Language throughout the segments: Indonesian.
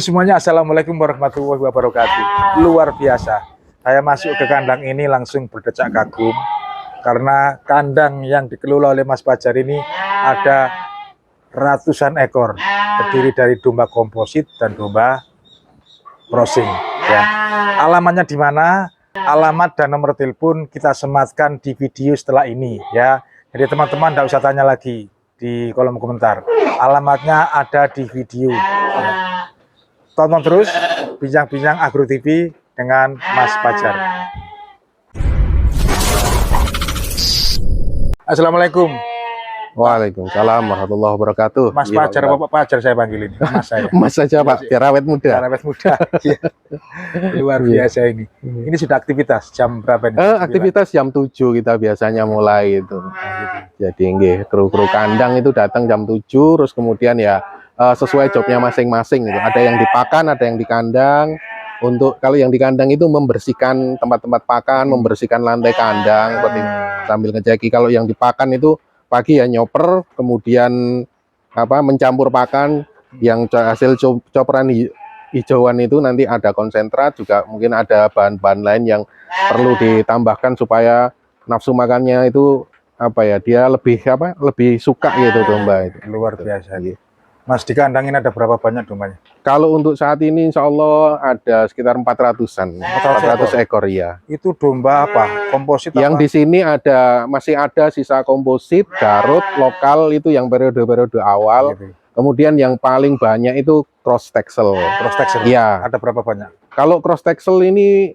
Semuanya, assalamualaikum warahmatullahi wabarakatuh. Luar biasa, saya masuk ke kandang ini langsung berdecak kagum karena kandang yang dikelola oleh Mas Fajar ini ada ratusan ekor, terdiri dari domba komposit dan domba crossing. Ya, alamatnya di mana? Alamat dan nomor telepon kita sematkan di video setelah ini. Ya, jadi teman-teman tidak usah tanya lagi di kolom komentar. Alamatnya ada di video. Ya. Tonton terus Bincang-Bincang Agro TV dengan Mas Fajar. Assalamualaikum. Waalaikumsalam warahmatullahi wabarakatuh. Mas Fajar, Bapak Fajar saya panggil ini. Mas saya. Mas saja Pak, biar awet muda. Biar awet muda. Luar biasa ini. Ini sudah aktivitas jam berapa ini? Aktivitas jam 7 kita biasanya mulai itu. Jadi nggih, kru-kru kandang itu datang jam 7, terus kemudian ya sesuai jobnya masing-masing gitu. Ada yang di pakan, ada yang di kandang. Untuk kalau yang di kandang itu membersihkan tempat-tempat pakan, membersihkan lantai kandang seperti sambil ngejeki. Kalau yang di pakan itu pagi ya nyoper, kemudian mencampur pakan yang hasil coperan hijauan itu nanti ada konsentrat, juga mungkin ada bahan-bahan lain yang perlu ditambahkan supaya nafsu makannya itu dia lebih suka gitu domba itu. Luar biasa. Mas, di kandang ini ada berapa banyak dombanya? Kalau untuk saat ini insya Allah ada sekitar 400-an, 400 ekor ya. Itu domba apa? Komposit yang apa? Di sini masih ada sisa komposit, Garut, lokal itu yang periode-periode awal. Gitu. Kemudian yang paling banyak itu cross texel. Cross texel. Ya. Ada berapa banyak? Kalau cross texel ini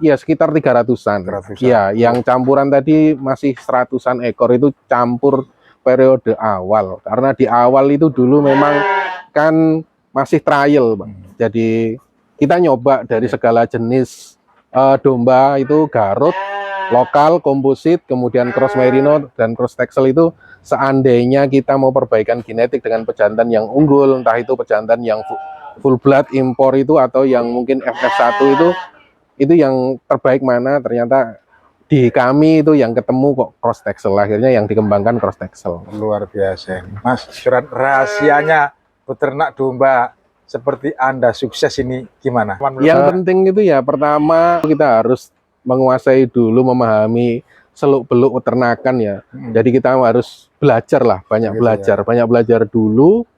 ya sekitar 300-an. Ya, yang campuran tadi masih 100-an ekor itu campur periode awal, karena di awal itu dulu memang kan masih trial, Bang. Jadi kita nyoba dari segala jenis domba itu, Garut, lokal, komposit, kemudian cross merino dan cross texel itu seandainya kita mau perbaikan genetik dengan pejantan yang unggul, entah itu pejantan yang full blood impor itu atau yang mungkin FF1 itu yang terbaik mana, ternyata di kami itu yang ketemu kok cross texel, akhirnya yang dikembangkan cross texel. Luar biasa. Mas, surat rahasianya peternak domba seperti Anda sukses ini gimana? Yang penting itu ya pertama kita harus menguasai dulu, memahami seluk-beluk peternakan ya. Jadi kita harus belajar lah, banyak belajar dulu.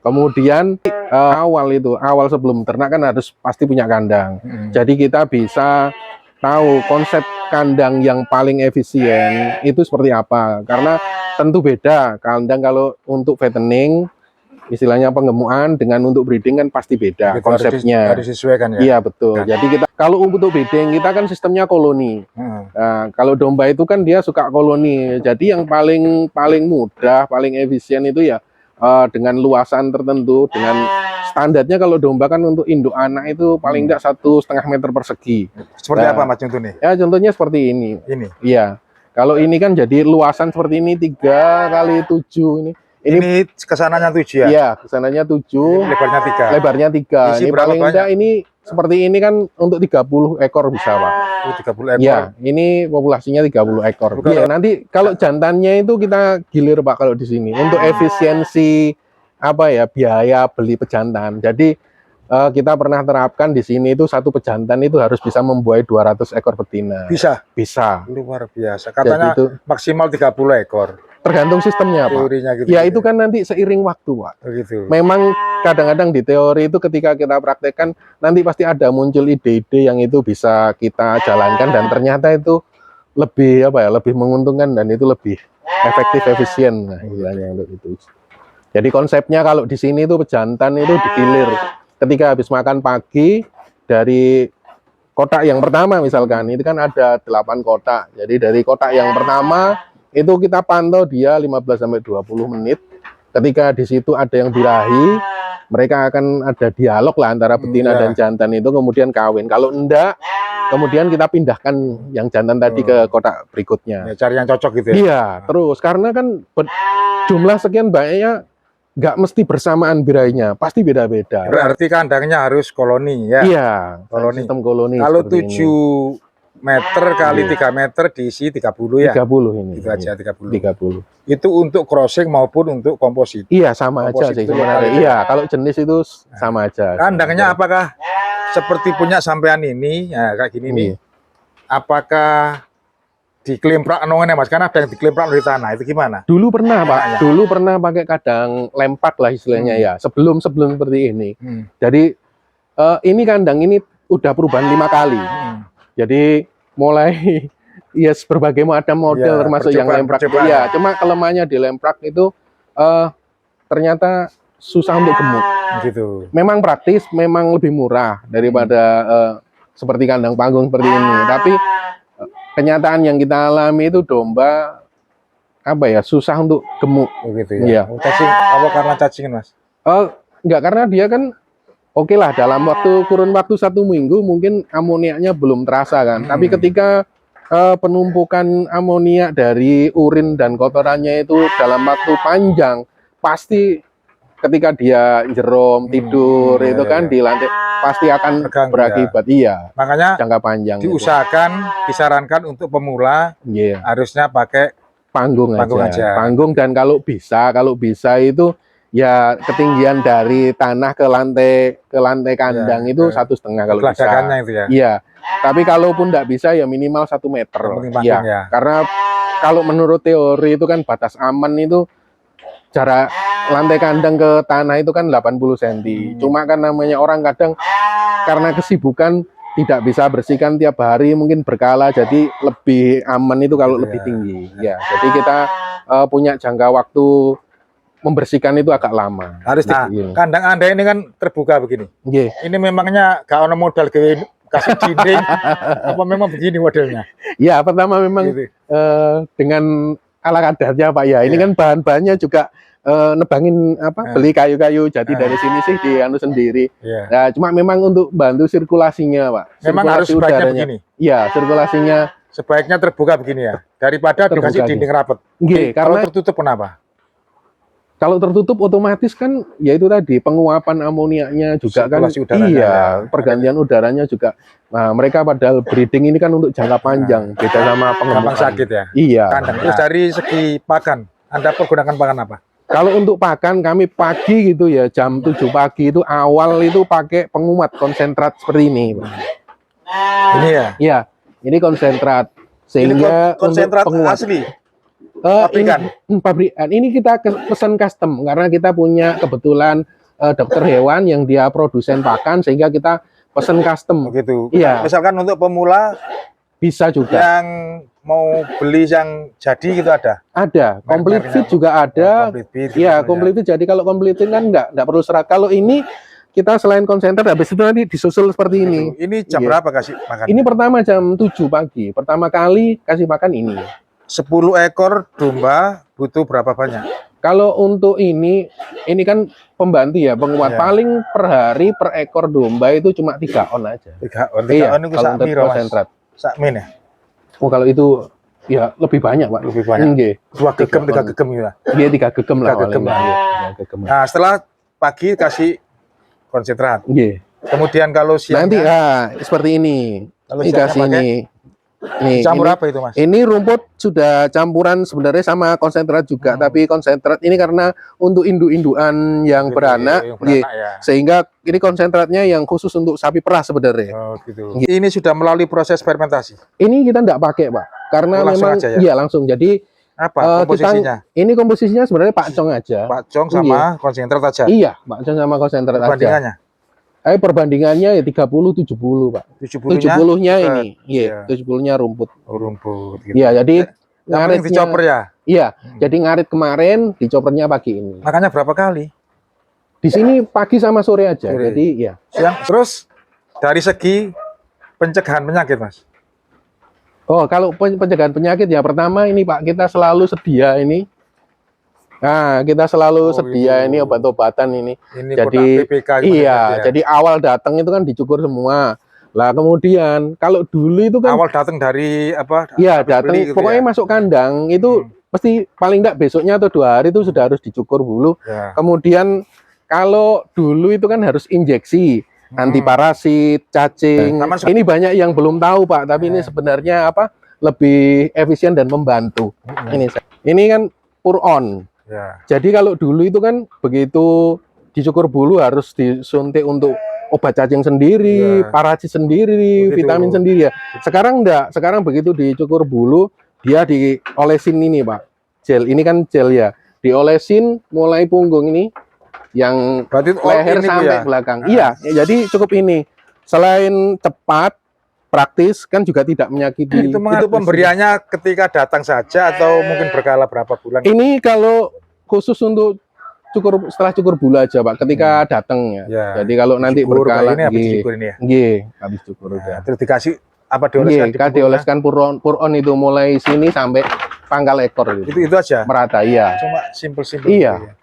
Kemudian awal sebelum ternak kan harus pasti punya kandang. Jadi kita bisa tahu konsep kandang yang paling efisien itu seperti apa, karena tentu beda kandang kalau untuk fattening istilahnya penggemukan dengan untuk breeding kan pasti beda. Gitu, konsepnya harus disesuaikan ya. Iya betul. Nah. Jadi kita kalau untuk breeding kita kan sistemnya koloni. Nah, kalau domba itu kan dia suka koloni. Jadi yang paling mudah, paling efisien itu ya dengan luasan tertentu, dengan standarnya kalau domba kan untuk induk anak itu paling tidak 1,5 meter persegi. Seperti apa Mas contohnya? Ya contohnya seperti ini. Ini? Iya. Kalau ini kan jadi luasan seperti ini 3 kali 7 ini. Ini kesananya 7 ya? Iya, kesananya 7. Lebarnya 3. Lebarnya 3. Ini paling tidak ini seperti ini kan untuk 30 ekor bisa Pak. 30 ekor? Iya, ini populasinya 30 ekor. Iya, nanti kalau jantannya itu kita gilir Pak kalau di sini. Untuk efisiensi biaya beli pejantan. Jadi kita pernah terapkan di sini itu satu pejantan itu harus bisa membuai 200 ekor betina. Bisa? Bisa. Luar biasa. Katanya itu maksimal 30 ekor. Tergantung sistemnya Pak. Teorinya gitu. Ya itu kan nanti seiring waktu Pak. Begitu. Memang kadang-kadang di teori itu ketika kita praktekkan nanti pasti ada muncul ide-ide yang itu bisa kita jalankan dan ternyata itu lebih lebih menguntungkan dan itu lebih efektif, efisien istilahnya untuk itu. Jadi konsepnya kalau di sini itu pejantan itu digilir ketika habis makan pagi dari kotak yang pertama misalkan, itu kan ada 8 kotak. Jadi dari kotak yang pertama itu kita pantau dia 15-20 menit. Ketika di situ ada yang birahi, mereka akan ada dialog lah antara betina dan jantan itu, kemudian kawin. Kalau enggak, kemudian kita pindahkan yang jantan tadi ke kotak berikutnya. Ya, cari yang cocok gitu ya? Iya, terus karena kan jumlah sekian banyaknya nggak mesti bersamaan birahinya, pasti beda-beda. Berarti kandangnya harus koloni ya? Iya, koloni. Sistem koloni. Kalau 7 meter kali 3 meter diisi 30 ya. 30 ini. Itu aja 30. 30. Itu untuk crossing maupun untuk komposit. Iya, sama aja Komposit sih itu sebenarnya. lokal. Iya, kalau jenis itu sama aja. Kandangnya apakah seperti punya sampean ini, ya kayak gini nih? Iya. Apakah dikelimprak nongennya Mas? Karena ada yang dikelimprak dari tanah, itu gimana? Dulu pernah, Pak. Ya. Dulu pernah pakai kadang lempak lah istilahnya ya. Sebelum seperti ini. Jadi ini kandang ini udah perubahan 5 kali. Jadi mulai berbagai macam model Ya, termasuk yang lemprak. Ya, cuma kelemahannya di lemprak itu ternyata susah untuk gemuk. Gitu. Memang praktis, memang lebih murah daripada seperti kandang panggung seperti ini. Tapi kenyataan yang kita alami itu domba susah untuk gemuk. Begitu ya. Iya. Cacing apa karena cacingan Mas? Enggak, karena dia kan oke lah dalam kurun waktu 1 minggu mungkin amoniaknya belum terasa kan. Tapi ketika penumpukan amoniak dari urin dan kotorannya itu dalam waktu panjang, pasti ketika dia jerom tidur itu kan di lantai pasti akan Terganggu, berakibat. Iya. Makanya Jangka panjang. diusahakan, disarankan untuk pemula Iya. harusnya pakai Panggung aja. Panggung, dan kalau bisa itu ya ketinggian dari tanah ke lantai kandang Ya, itu 1,5 kalau bisa. geladakannya itu ya. Iya. Tapi kalaupun tidak bisa ya minimal 1 meter. Yang penting panggung ya. Karena kalau menurut teori itu kan batas aman itu jarak lantai kandang ke tanah itu kan 80 cm. Cuma kan namanya orang kadang karena kesibukan tidak bisa bersihkan tiap hari, mungkin berkala, jadi lebih aman itu kalau lebih tinggi. Ya, jadi kita punya jangka waktu membersihkan itu agak lama. Harus kandang Anda ini kan terbuka begini. Yeah. Ini memangnya gak ada modal kasih dinding apa memang begini modelnya? Ya, pertama memang Gitu. Dengan ala kadarnya Pak ya. Ini kan bahan-bahannya juga nebangin beli kayu-kayu jadi dari sini sih di sendiri. Nah, cuma memang untuk bantu sirkulasinya Pak. Memang harus sebaiknya begini. Iya, sirkulasinya sebaiknya terbuka begini ya. Daripada dikasih dinding rapat. Kalau tertutup kenapa? Kalau tertutup otomatis kan ya itu tadi penguapan amoniaknya juga sirkulasi kan. Iya, pergantian udaranya juga. Nah, mereka padahal breeding ini kan untuk jangka panjang, beda sama pengemukan. Gampang sakit ya. Iya. Kandang. Terus dari segi pakan, Anda pergunakan pakan apa? Kalau untuk pakan kami pagi gitu ya, jam 7 pagi itu awal itu pakai penguat konsentrat seperti ini. Ini ya? Iya, ini konsentrat. Sehingga ini konsentrat asli? Pabrikan? Pabrikan. Ini kita pesan custom karena kita punya kebetulan dokter hewan yang dia produsen pakan sehingga kita pesan custom. Begitu. Iya. Misalkan untuk pemula bisa juga. Yang mau beli yang jadi gitu ada? Ada. Complete fit juga ada. Iya, complete fit. Jadi kalau complete fit kan nggak perlu serat. Kalau ini kita selain konsentrat habis itu nanti disusul seperti ini. Ini jam berapa kasih makan? Ini pertama jam 7 pagi. Pertama kali kasih makan ini. 10 ekor domba butuh berapa banyak? Kalau untuk ini kan pembantu ya, penguat. Paling per hari per ekor domba itu cuma 3 on aja. 3 on. 3 iya, on itu kalau untuk konsentrat. Sakmin ya? Oh, kalau itu ya lebih banyak Pak. Lebih banyak. 2 gegem, 3 gegem gitu. Iya, 3 gegem lah. 3 gegem. Nah, setelah pagi kasih konsentrat. Iya. Kemudian kalau siang nanti seperti ini. Kalau dikasih ini. Nih, campur apa itu Mas? Ini rumput sudah campuran sebenarnya sama konsentrat juga, tapi konsentrat ini karena untuk induk-indukan yang beranak, ya. Sehingga ini konsentratnya yang khusus untuk sapi perah sebenarnya. Oh, gitu. Ini sudah melalui proses fermentasi? Ini kita tidak pakai Pak, karena memang iya langsung. Jadi apa komposisinya? Ini komposisinya sebenarnya pakcong aja. Pakcong sama konsentrat aja? Iya, pakcong sama konsentrat aja. Perbandingannya ya 30-70 Pak. 70-nya ini, iya, 70-nya rumput. Oh, rumput. Gitu. Iya, jadi ngarit dicoper ya. Iya, jadi ngarit kemarin, dicopernya pagi ini. Makanya berapa kali? Di sini pagi sama sore aja. Sore. Jadi ya. Terus dari segi pencegahan penyakit Mas? Oh, kalau pencegahan penyakit ya pertama ini Pak, kita selalu sedia ini. Nah, kita selalu sedia ini obat-obatan ini. Jadi PPK iya, jadi awal datang itu kan dicukur semua. Lah kemudian kalau dulu itu kan awal datang dari apa? Iya, datang gitu pokoknya masuk kandang itu pasti paling enggak besoknya atau 2 hari itu sudah harus dicukur dulu. Kemudian kalau dulu itu kan harus injeksi. anti parasit, cacing. Taman Ini banyak yang belum tahu Pak, tapi ini sebenarnya apa? Lebih efisien dan membantu. Ini kan puron. Ya. Jadi kalau dulu itu kan begitu dicukur bulu harus disuntik untuk obat cacing sendiri, Ya. parasit sendiri, Begitu. vitamin sendiri ya. Sekarang enggak, sekarang begitu dicukur bulu dia diolesin ini Pak. Gel, ini kan gel ya. Diolesin mulai punggung ini yang Berarti leher ini, Bu, sampai ya? belakang. Iya, jadi cukup ini. Selain cepat, praktis kan juga tidak menyakiti. Itu pemberiannya ketika datang saja atau mungkin berkala berapa bulan? Ini kalau khusus untuk setelah cukur bulu aja Pak, ketika datang ya. Ya. Jadi kalau nanti Cukur berkala kayak ini habis dicukur ini ya. nggih, habis cukur Nah, udah. terus dikasih apa dioleskan? Nggih, dioleskan puron itu mulai sini sampai pangkal ekor gitu. Itu aja. Merata, iya. Cuma simpel-simpel. Iya. Gitu ya.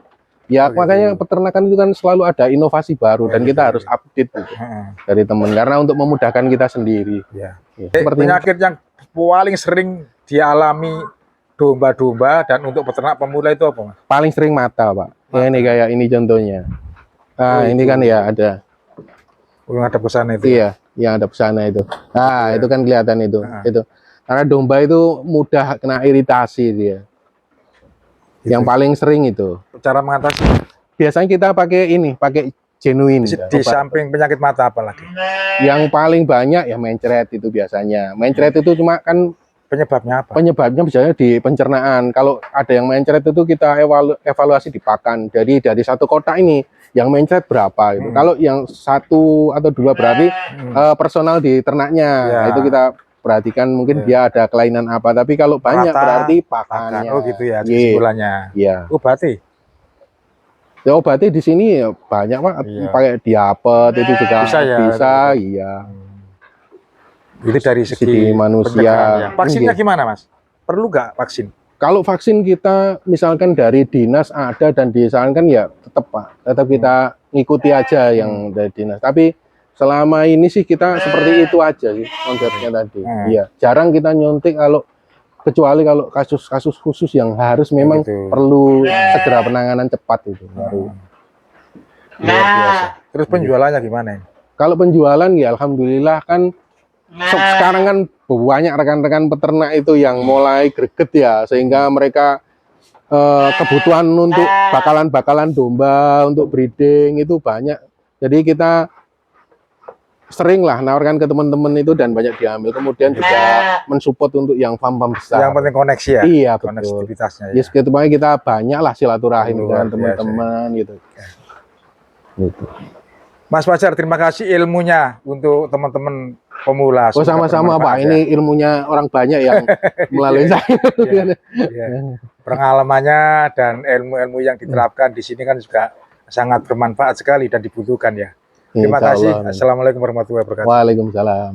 Ya, Oh, makanya gitu. peternakan itu kan selalu ada inovasi baru dan gitu, kita harus update gitu Heeh. dari teman karena untuk memudahkan kita sendiri. Ya. Ya, seperti Penyakit yang paling sering dialami domba-domba dan untuk peternak pemula itu apa, Mas? paling sering mata, Pak. Ya, ini kayak ini contohnya. Nah, ini kan ya ada. Ada pesan itu. Iya, yang ada pesana itu. Nah, itu kan kelihatan itu. Itu. Karena domba itu mudah kena iritasi dia. Yang paling sering itu. Cara mengatasi Biasanya kita pakai ini, pakai genuine. di samping penyakit mata apa lagi? Yang paling banyak ya mencret itu biasanya. Mencret itu cuma kan Penyebabnya apa? penyebabnya biasanya di pencernaan. Kalau ada yang mencret itu kita evaluasi di pakan. Jadi dari satu kotak ini yang mencret berapa gitu. Kalau yang satu atau dua berarti personal di ternaknya. Ya. Nah, itu kita perhatikan mungkin dia ada kelainan apa. Tapi kalau banyak Rata, berarti pakan. pakannya. Oh gitu ya, Iya. kesimpulannya. Iya. Obati. Ya, obatnya di sini ya banyak Pak. Iya. Pakai diapet itu juga Bisa ya? bisa, iya. Itu dari segi Segi manusia. pencegahan ya. Vaksinnya Iya. gimana, Mas? Perlu nggak vaksin? Kalau vaksin kita misalkan dari dinas ada dan disarankan ya tetap Pak, tetap kita ngikuti aja yang dari dinas. Tapi selama ini sih kita seperti itu aja sih konsepnya tadi. Iya, jarang kita nyuntik kecuali kalau kasus-kasus khusus yang harus memang Gitu. perlu segera penanganan cepat itu baru. Luar biasa. Terus penjualannya gimana ini? Kalau penjualan ya alhamdulillah kan sekarang kan banyak rekan-rekan peternak itu yang mulai greget ya, sehingga mereka kebutuhan untuk bakalan-bakalan domba untuk breeding itu banyak. Jadi kita sering lah nawarkan ke teman-teman itu dan banyak diambil. Kemudian juga mensupport untuk yang farm-farm besar. Yang penting koneksi ya. Iya, betul. Konektivitasnya ya. Yes, gitu makanya kita banyak lah silaturahim Luar dengan biasa. teman-teman gitu. Gitu. Mas Fajar, terima kasih ilmunya untuk teman-teman pemula. Oh, Semoga sama-sama bermanfaat Pak. ya. Ini ilmunya orang banyak yang melalui saya. Iya. Pengalamannya dan ilmu-ilmu yang diterapkan di sini kan juga sangat bermanfaat sekali dan dibutuhkan ya. Terima Insya kasih. Allah. Assalamualaikum warahmatullahi wabarakatuh. Waalaikumsalam.